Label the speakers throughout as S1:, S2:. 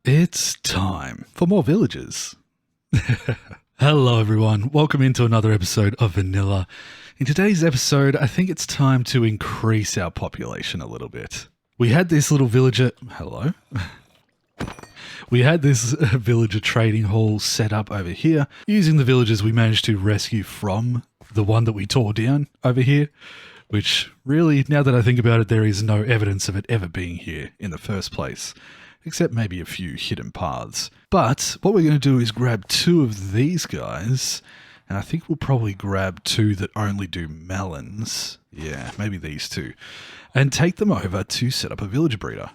S1: It's time for more villagers. Hello everyone, welcome into another episode of Vanilla. In today's episode, I think it's time to increase our population a little bit. We had this little villager... Hello? We had this villager trading hall set up over here, using the villagers we managed to rescue from the one that we tore down over here, which really, now that I think about it, there is no evidence of it ever being here in the first place, except maybe a few hidden paths. But what we're going to do is grab two of these guys, and I think we'll probably grab two that only do melons. Yeah, maybe these two. And take them over to set up a villager breeder.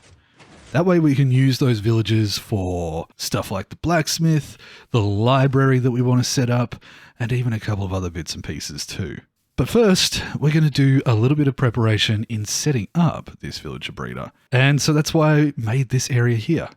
S1: That way we can use those villagers for stuff like the blacksmith, the library that we want to set up, and even a couple of other bits and pieces too. But first, we're going to do a little bit of preparation in setting up this villager breeder. And so that's why I made this area here.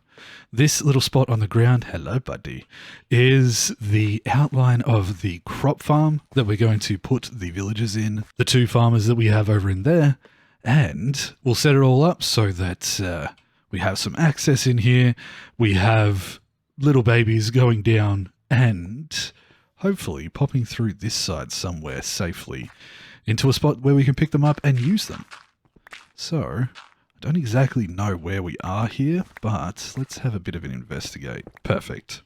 S1: This little spot on the ground, hello buddy, is the outline of the crop farm that we're going to put the villagers in, the two farmers that we have over in there, and we'll set it all up so that we have some access in here, we have little babies going down and hopefully popping through this side somewhere safely into a spot where we can pick them up and use them. So, I don't exactly know where we are here, but let's have a bit of an investigate. Perfect.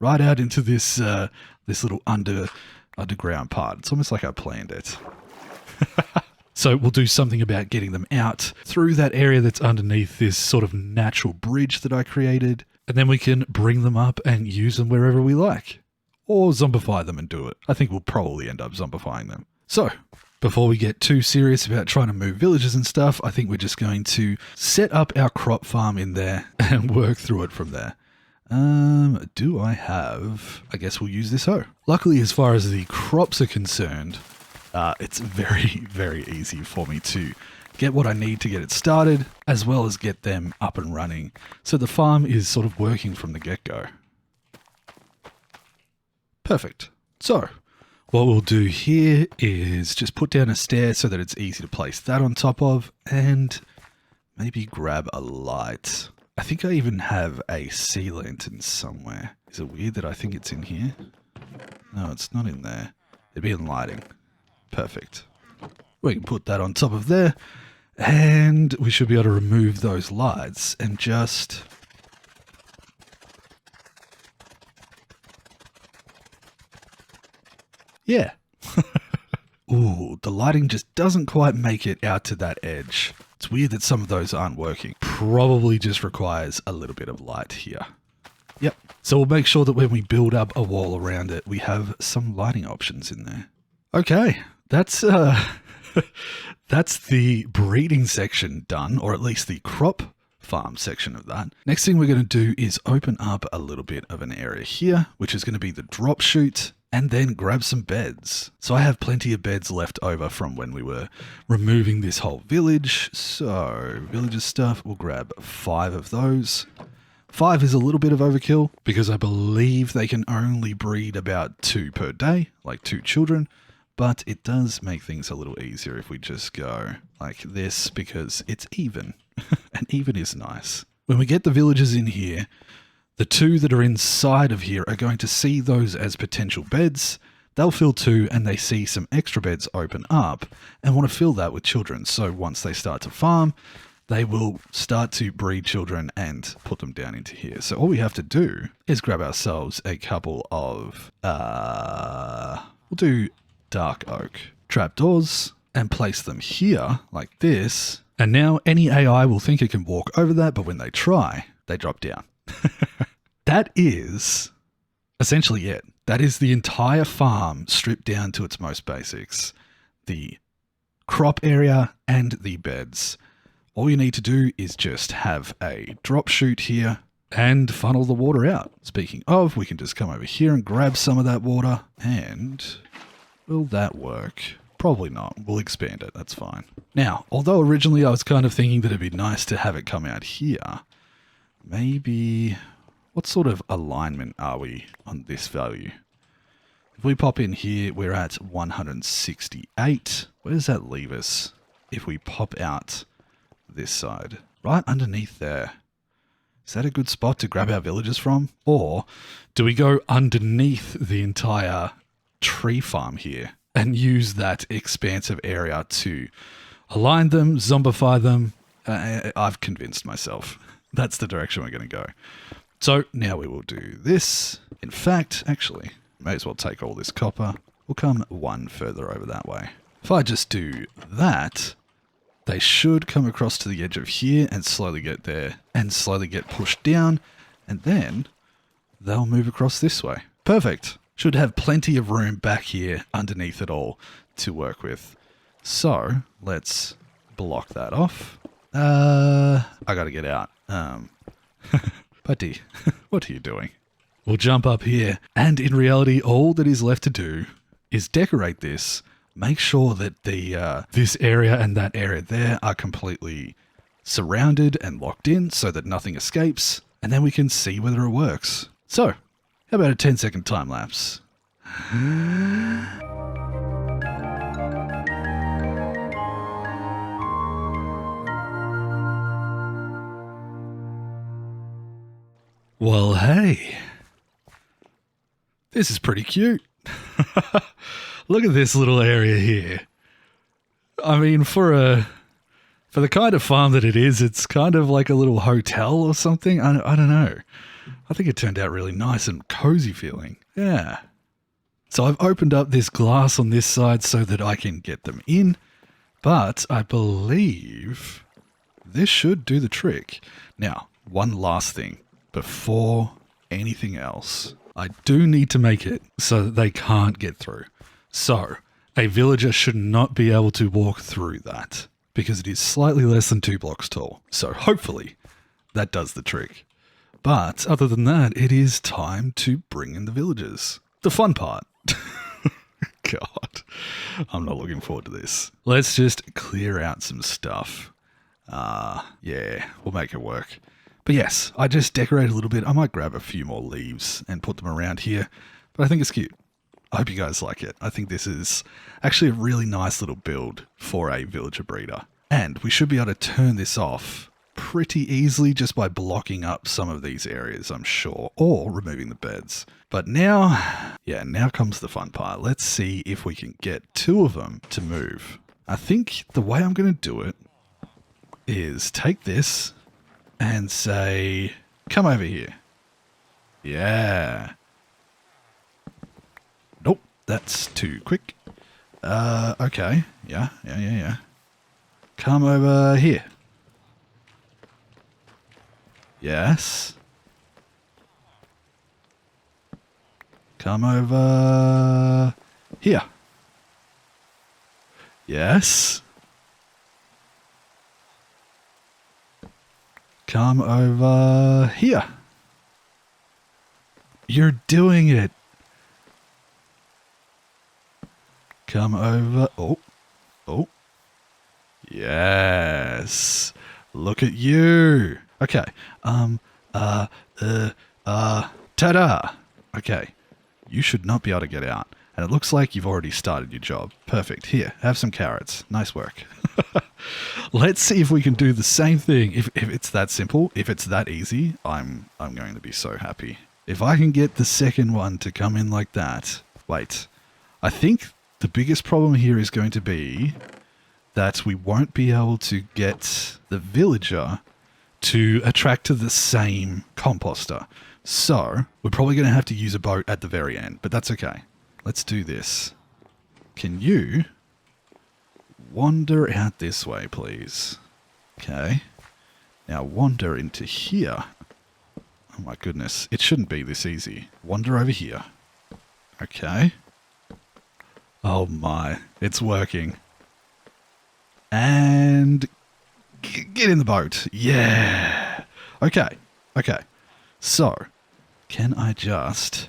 S1: Right out into this this little underground part. It's almost like I planned it. So we'll do something about getting them out through that area that's underneath this sort of natural bridge that I created, and then we can bring them up and use them wherever we like. Or zombify them and do it. I think we'll probably end up zombifying them. So, before we get too serious about trying to move villages and stuff, I think we're just going to set up our crop farm in there and work through it from there. Do I have... I guess we'll use this hoe. Luckily, as far as the crops are concerned, it's very, very easy for me to get what I need to get it started, as well as get them up and running. So the farm is sort of working from the get-go. Perfect. So, what we'll do here is just put down a stair so that it's easy to place that on top of, and maybe grab a light. I think I even have a sea lantern somewhere. Is it weird that I think it's in here? No, it's not in there. It'd be in lighting. Perfect. We can put that on top of there, and we should be able to remove those lights and just... Yeah. Ooh, the lighting just doesn't quite make it out to that edge. It's weird that some of those aren't working. Probably just requires a little bit of light here. Yep. So we'll make sure that when we build up a wall around it, we have some lighting options in there. Okay, that's the breeding section done, or at least the crop farm section of that. Next thing we're going to do is open up a little bit of an area here, which is going to be the drop chute, and then grab some beds. So I have plenty of beds left over from when we were removing this whole village. So villager stuff, we'll grab 5 of those. 5 is a little bit of overkill because I believe they can only breed about 2 per day, like 2 children. But it does make things a little easier if we just go like this because it's even. And even is nice. When we get the villagers in here, the 2 that are inside of here are going to see those as potential beds. They'll fill 2 and they see some extra beds open up and want to fill that with children. So once they start to farm, they will start to breed children and put them down into here. So all we have to do is grab ourselves a couple of, we'll do dark oak trapdoors and place them here like this. And now any AI will think it can walk over that, but when they try, they drop down. That is essentially it. That is the entire farm stripped down to its most basics. The crop area and the beds. All you need to do is just have a drop chute here and funnel the water out. Speaking of, we can just come over here and grab some of that water. And will that work? Probably not. We'll expand it. That's fine. Now, although originally I was kind of thinking that it'd be nice to have it come out here, maybe... What sort of alignment are we on this value? If we pop in here, we're at 168. Where does that leave us? if we pop out this side, right underneath there. Is that a good spot to grab our villagers from? Or do we go underneath the entire tree farm here and use that expansive area to align them, zombify them? I've convinced myself that's the direction we're going to go. So now we will do this. In fact, actually, may as well take all this copper. We'll come one further over that way. If I just do that, they should come across to the edge of here and slowly get there and slowly get pushed down, and then they'll move across this way. Perfect. Should have plenty of room back here underneath it all to work with. So let's block that off. I gotta get out. Buddy, what are you doing? We'll jump up here, and in reality, all that is left to do is decorate this. Make sure that this area and that area there are completely surrounded and locked in so that nothing escapes, and then we can see whether it works. So, how about a 10-second time lapse? Well, hey, this is pretty cute. Look at this little area here. I mean, for the kind of farm that it is, it's kind of like a little hotel or something. I don't know. I think it turned out really nice and cozy feeling. Yeah. So I've opened up this glass on this side so that I can get them in, but I believe this should do the trick. Now, one last thing before anything else. I do need to make it so that they can't get through. So, a villager should not be able to walk through that because it is slightly less than 2 blocks tall. So hopefully that does the trick. But other than that, it is time to bring in the villagers. The fun part. God, I'm not looking forward to this. Let's just clear out some stuff. Yeah, we'll make it work. But yes, I just decorate a little bit. I might grab a few more leaves and put them around here, but I think it's cute. I hope you guys like it. I think this is actually a really nice little build for a villager breeder. And we should be able to turn this off pretty easily just by blocking up some of these areas, I'm sure, or removing the beds. But now, yeah, now comes the fun part. Let's see if we can get 2 of them to move. I think the way I'm going to do it is take this and say, come over here. Yeah. Nope, that's too quick. Okay. Yeah. Come over here. Yes. Come over here. Yes. Come over here. You're doing it. Come over. Oh. Yes. Look at you. Okay. Ta-da. Okay. You should not be able to get out. And it looks like you've already started your job. Perfect. Here, have some carrots. Nice work. Let's see if we can do the same thing. If it's that simple, if it's that easy, I'm going to be so happy. If I can get the second one to come in like that. Wait. I think the biggest problem here is going to be that we won't be able to get the villager to attract to the same composter. So we're probably going to have to use a boat at the very end, but that's okay. Let's do this. Can you wander out this way, please? Okay. Now wander into here. Oh my goodness. It shouldn't be this easy. Wander over here. Okay. Oh my. It's working. And get in the boat. Yeah. Okay. So, can I just...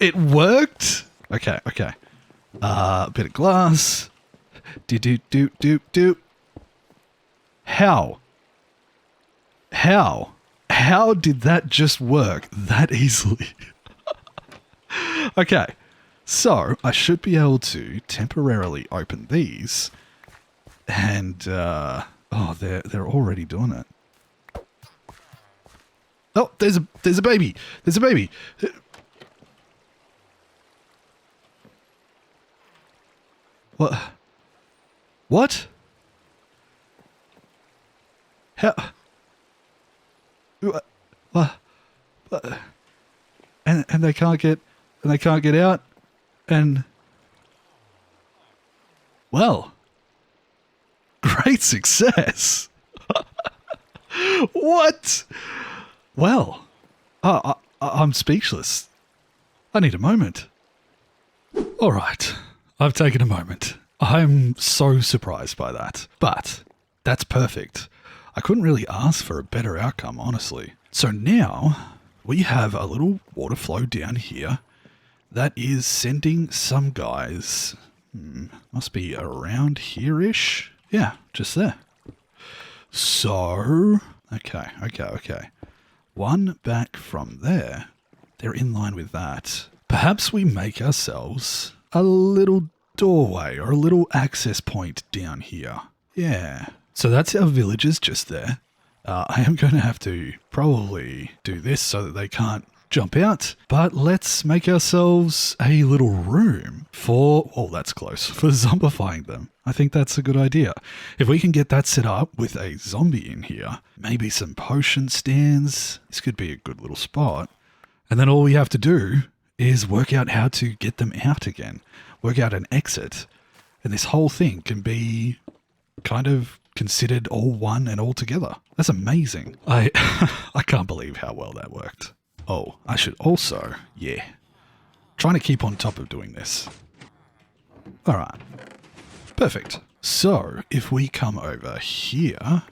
S1: It worked? Okay. A bit of glass. Do. How? How did that just work that easily? Okay. So I should be able to temporarily open these, and oh, they're already doing it. Oh, there's a baby. There's a baby. What? What? How? What? And they can't get out, and well, great success. What? Well, I'm speechless. I need a moment. All right, I've taken a moment. I'm so surprised by that, but that's perfect. I couldn't really ask for a better outcome, honestly. So now we have a little water flow down here that is sending some guys, must be around here-ish. Yeah, just there. So, okay. One back from there. They're in line with that. Perhaps we make ourselves a little doorway or a little access point down here. Yeah. So that's our villagers just there. I am going to have to probably do this so that they can't jump out, but let's make ourselves a little room for, oh, that's close, for zombifying them. I think that's a good idea. If we can get that set up with a zombie in here, maybe some potion stands, this could be a good little spot. And then all we have to do is work out how to get them out again, work out an exit, and this whole thing can be kind of considered all one and all together. That's amazing. I can't believe how well that worked. Oh, I should also, trying to keep on top of doing this. All right, perfect. So if we come over here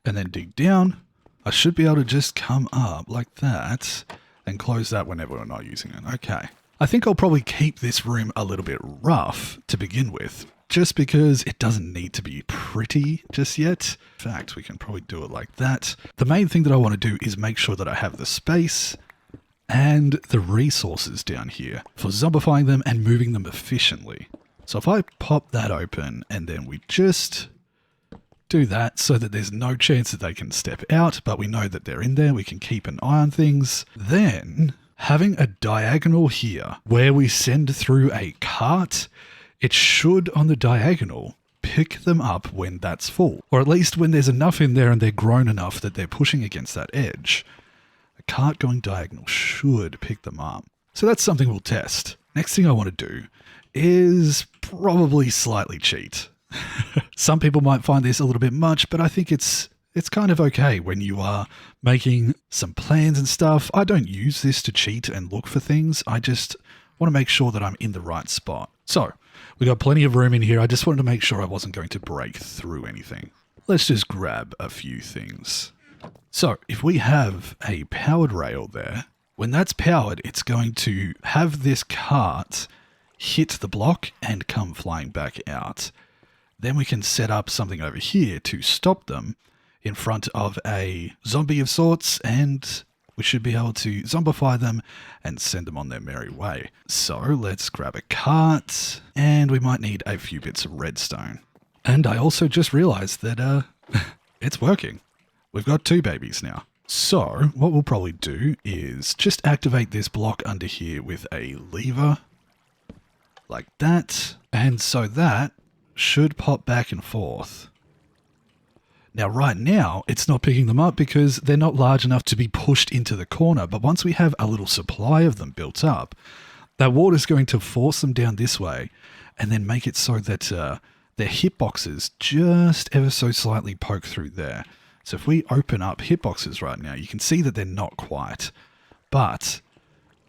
S1: and then dig down, I should be able to just come up like that and close that whenever we're not using it. Okay. I think I'll probably keep this room a little bit rough to begin with, just because it doesn't need to be pretty just yet. In fact, we can probably do it like that. The main thing that I want to do is make sure that I have the space and the resources down here for zombifying them and moving them efficiently. So if I pop that open and then we just do that so that there's no chance that they can step out, but we know that they're in there, we can keep an eye on things. Then having a diagonal here where we send through a cart, it should, on the diagonal, pick them up when that's full. Or at least when there's enough in there and they're grown enough that they're pushing against that edge. A cart going diagonal should pick them up. So that's something we'll test. Next thing I want to do is probably slightly cheat. Some people might find this a little bit much, but I think it's kind of okay when you are making some plans and stuff. I don't use this to cheat and look for things. I just want to make sure that I'm in the right spot. So we got plenty of room in here. I just wanted to make sure I wasn't going to break through anything. Let's just grab a few things. So if we have a powered rail there, when that's powered, it's going to have this cart hit the block and come flying back out. Then we can set up something over here to stop them in front of a zombie of sorts, and we should be able to zombify them and send them on their merry way. So let's grab a cart, and we might need a few bits of redstone. And I also just realized that it's working. We've got 2 babies now. So what we'll probably do is just activate this block under here with a lever like that. And so that should pop back and forth. Now, right now, it's not picking them up because they're not large enough to be pushed into the corner. But once we have a little supply of them built up, that water's going to force them down this way and then make it so that their hitboxes just ever so slightly poke through there. So if we open up hitboxes right now, you can see that they're not quite. But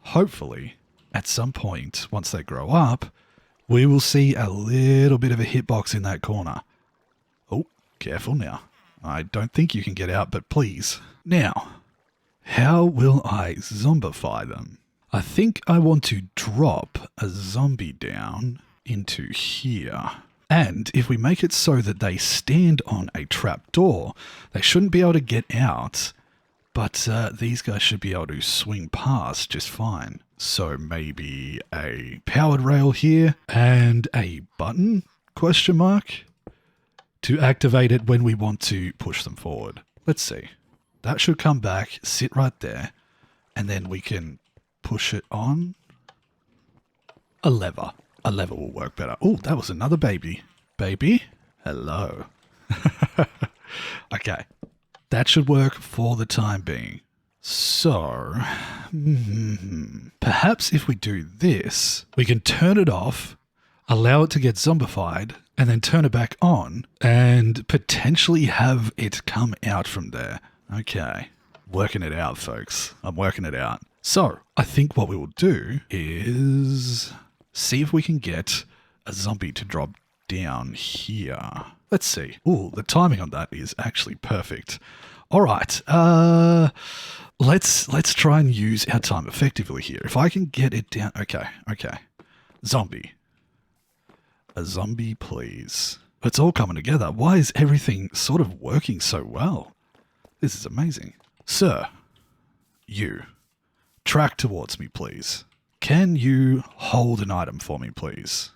S1: hopefully, at some point, once they grow up, we will see a little bit of a hitbox in that corner. Oh, careful now. I don't think you can get out, but please. Now, how will I zombify them? I think I want to drop a zombie down into here. And if we make it so that they stand on a trap door, they shouldn't be able to get out, but these guys should be able to swing past just fine. So maybe a powered rail here and a button, question mark, to activate it when we want to push them forward. Let's see. That should come back, sit right there, and then we can push it on. A lever. A lever will work better. Oh, that was another baby. Baby? Hello. Okay. That should work for the time being. So, perhaps if we do this, we can turn it off, allow it to get zombified, and then turn it back on, and potentially have it come out from there. Okay. Working it out, folks. I'm working it out. So, I think what we will do is see if we can get a zombie to drop down here. Let's see. Ooh, the timing on that is actually perfect. All right. Let's try and use our time effectively here. If I can get it down. Okay. Zombie. A zombie, please. It's all coming together. Why is everything sort of working so well? This is amazing. Sir, you. Track towards me, please. Can you hold an item for me, please?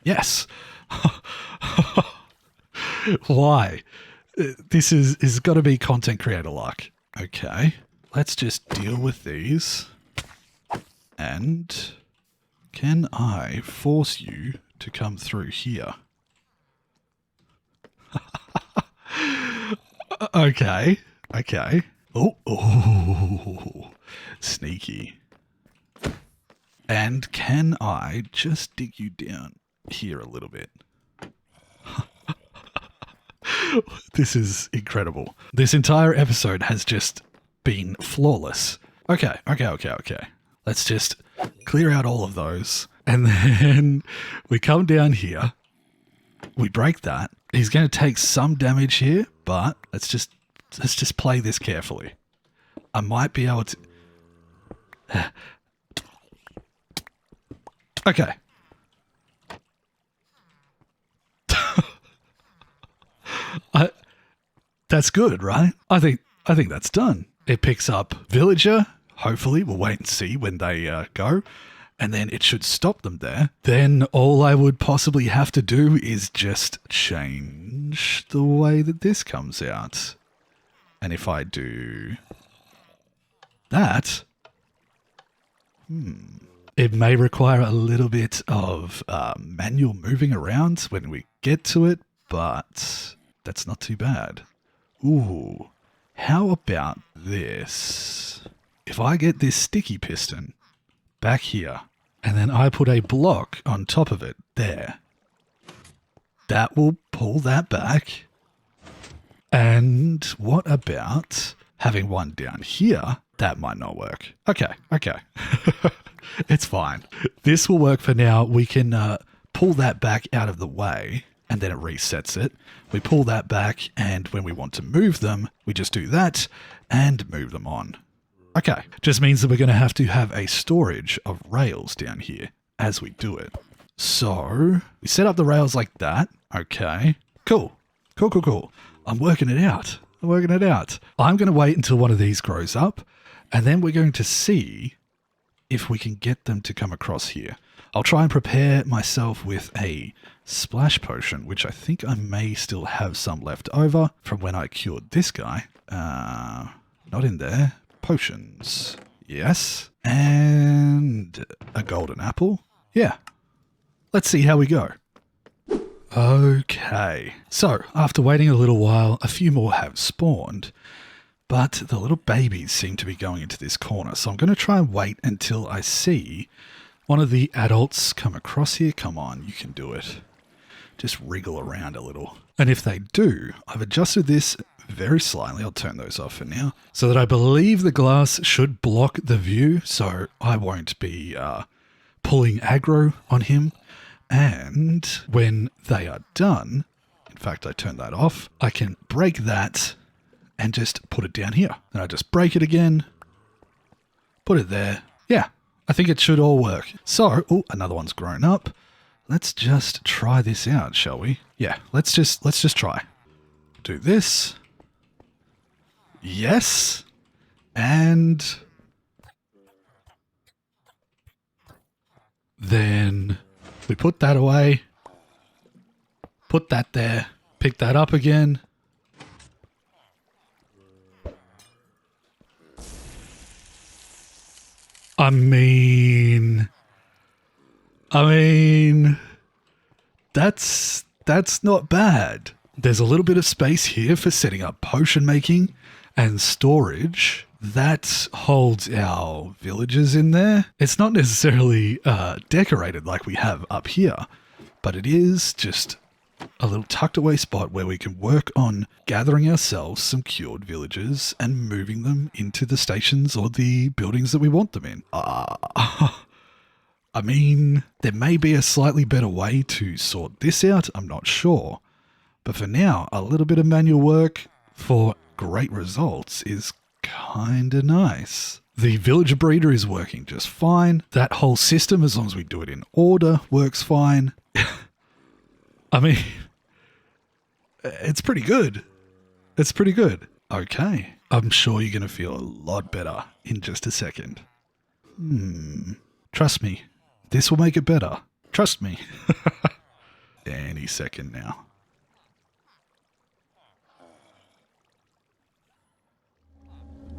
S1: Yes. Why? This is got to be content creator luck. Okay. Let's just deal with these. And can I force you to come through here? Okay. Oh, sneaky. And can I just dig you down here a little bit? This is incredible. This entire episode has just been flawless. Okay. Let's just clear out all of those. And then we come down here. We break that. He's going to take some damage here, but let's just play this carefully. I might be able to... Okay. That's good, right? I think that's done. It picks up villager. Hopefully, we'll wait and see when they go. And then it should stop them there. Then all I would possibly have to do is just change the way that this comes out. And if I do that, it may require a little bit of manual moving around when we get to it, but that's not too bad. Ooh, how about this? If I get this sticky piston back here, and then I put a block on top of it there, that will pull that back. And what about having one down here? That might not work. Okay. It's fine. This will work for now. We can pull that back out of the way, and then it resets it. We pull that back, and when we want to move them, we just do that and move them on. Okay. Just means that we're going to have a storage of rails down here as we do it. So we set up the rails like that. Okay. Cool. I'm working it out. I'm going to wait until one of these grows up, and then we're going to see if we can get them to come across here. I'll try and prepare myself with a splash potion, which I think I may still have some left over from when I cured this guy. Not in there. Potions. Yes. And a golden apple. Yeah. Let's see how we go. Okay. So, after waiting a little while, a few more have spawned. But the little babies seem to be going into this corner. So I'm going to try and wait until I see one of the adults come across here. Come on, you can do it. Just wriggle around a little. And if they do, I've adjusted this very slightly. I'll turn those off for now. So that I believe the glass should block the view. So I won't be pulling aggro on him. And when they are done, in fact, I turn that off, I can break that and just put it down here. Then I just break it again, put it there. Yeah, I think it should all work. So, another one's grown up. Let's just try this out, shall we? Yeah, let's just try. Do this. Yes. And Then we put that away. Put that there. Pick that up again. I mean, that's not bad. There's a little bit of space here for setting up potion making and storage. That holds our villagers in there. It's not necessarily decorated like we have up here, but it is just a little tucked away spot where we can work on gathering ourselves some cured villagers and moving them into the stations or the buildings that we want them in. I mean, there may be a slightly better way to sort this out, I'm not sure. But for now, a little bit of manual work for great results is kinda nice. The villager breeder is working just fine. That whole system, as long as we do it in order, works fine. I mean, it's pretty good. It's pretty good. Okay. I'm sure you're going to feel a lot better in just a second. Trust me. This will make it better. Trust me. Any second now.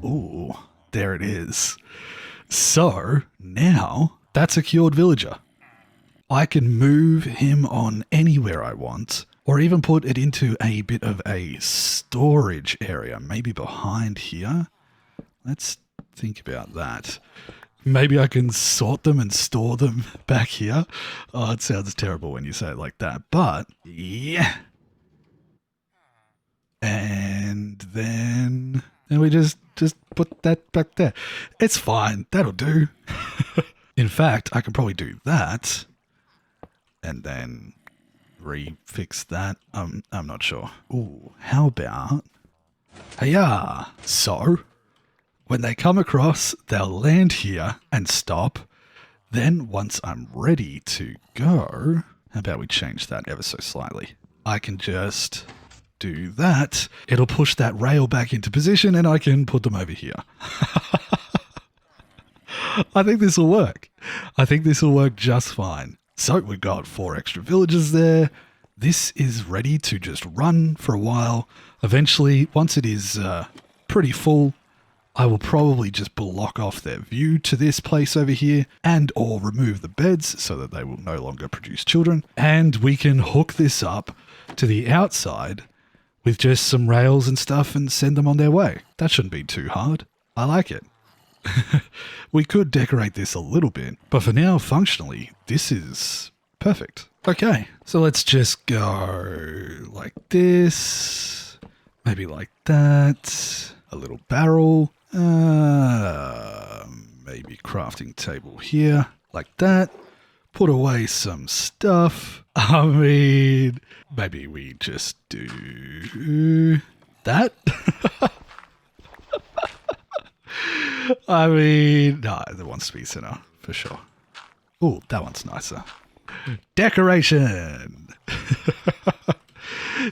S1: Ooh, there it is. So, now, that's a cured villager. I can move him on anywhere I want, or even put it into a bit of a storage area, maybe behind here. Let's think about that. Maybe I can sort them and store them back here. Oh, it sounds terrible when you say it like that, but yeah. And then we just put that back there. It's fine. That'll do. In fact, I can probably do that. And then refix that. I'm not sure. Ooh, how about... Hiya! So, when they come across, they'll land here and stop. Then, once I'm ready to go... How about we change that ever so slightly? I can just do that. It'll push that rail back into position and I can put them over here. I think this will work. I think this will work just fine. So we've got 4 extra villagers there. This is ready to just run for a while. Eventually, once it is pretty full, I will probably just block off their view to this place over here and or remove the beds so that they will no longer produce children. And we can hook this up to the outside with just some rails and stuff and send them on their way. That shouldn't be too hard. I like it. We could decorate this a little bit, but for now, functionally, this is perfect. Okay, so let's just go like this, maybe like that, a little barrel, maybe crafting table here, like that, put away some stuff. I mean, maybe we just do that. I mean, no, the one to be center for sure. Oh, that one's nicer. Decoration.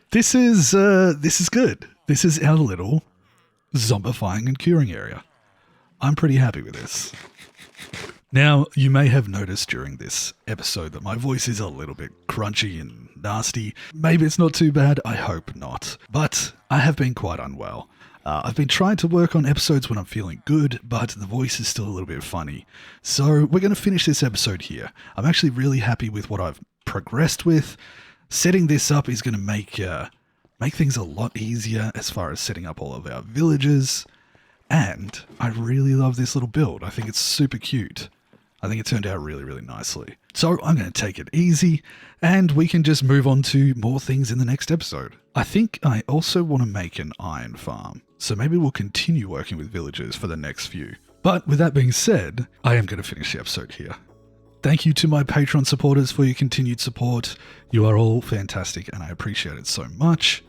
S1: This is good. This is our little zombifying and curing area. I'm pretty happy with this. Now, you may have noticed during this episode that my voice is a little bit crunchy and nasty. Maybe it's not too bad. I hope not. But I have been quite unwell. I've been trying to work on episodes when I'm feeling good, but the voice is still a little bit funny. So we're going to finish this episode here. I'm actually really happy with what I've progressed with. Setting this up is going to make things a lot easier as far as setting up all of our villages. And I really love this little build. I think it's super cute. I think it turned out really, really nicely. So I'm going to take it easy and we can just move on to more things in the next episode. I think I also want to make an iron farm. So maybe we'll continue working with villagers for the next few. But with that being said, I am going to finish the episode here. Thank you to my Patreon supporters for your continued support. You are all fantastic and I appreciate it so much.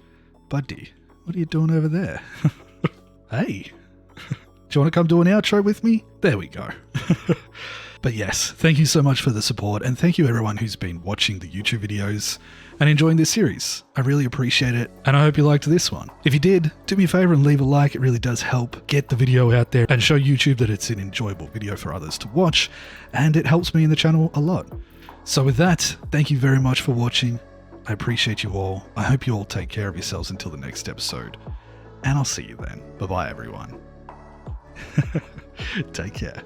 S1: Buddy, what are you doing over there? Hey, do you want to come do an outro with me? There we go. But yes, thank you so much for the support, and thank you everyone who's been watching the YouTube videos and enjoying this series. I really appreciate it, and I hope you liked this one. If you did, do me a favor and leave a like. It really does help get the video out there and show YouTube that it's an enjoyable video for others to watch, and it helps me in the channel a lot. So with that, thank you very much for watching. I appreciate you all. I hope you all take care of yourselves until the next episode, and I'll see you then. Bye-bye, everyone. Take care.